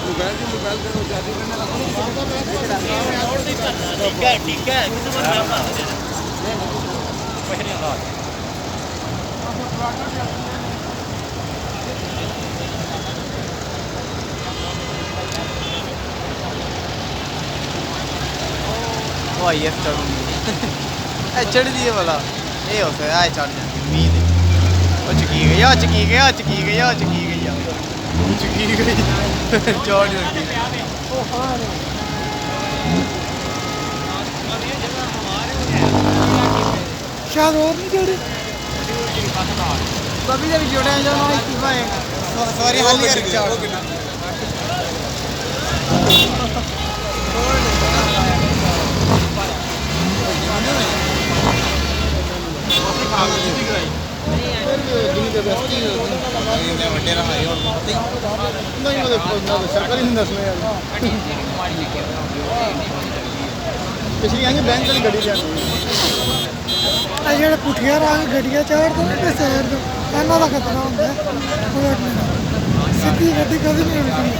mobile की mobile का जाती करने लगा ठीक है किसी को नाम ना दे पैसे नहीं आता ਉਹ ਆਈ ਐਸ ਚੜੂਗੀ ਇਹ ਚੜਦੀ ਹੈ ਵਾਲਾ ਇਹ ਹੋ ਸਕਦਾ ਇਹ ਚੜ ਜਾਂਦੀ ਉਮੀਦ ਹੈ ਉਹ ਚਕੀ ਗਈ ਆ ਚਕੀ ਗਈ ਆ ਚਕੀ ਗਈ ਆ ਚਕੀ ਗਈ ਆ ਚਕੀ ਗਈ ਚੜ ਜਾਂਦੀ शायद और नहीं जोड़े कभी जब जोड़े हैं जब हमारे इस्तीफा है सॉरी हाल ही करके चाड़ पिछली आएंगे बैंक वाली गड्डी जानी ਜਿਹੜੇ ਪੁੱਠੀਆਂ ਰਾਹ ਗੱਡੀਆਂ ਚਾੜਦੇ ਨੇ ਤੇ ਸਾਈਡ ਤੋਂ ਇਹਨਾਂ ਦਾ ਖਤਰਾ ਹੁੰਦਾ ਹੈ ਸਿੱਧੀ ਗੱਡੀ ਕਦੇ ਨਹੀਂ ਰੁਕਦੀ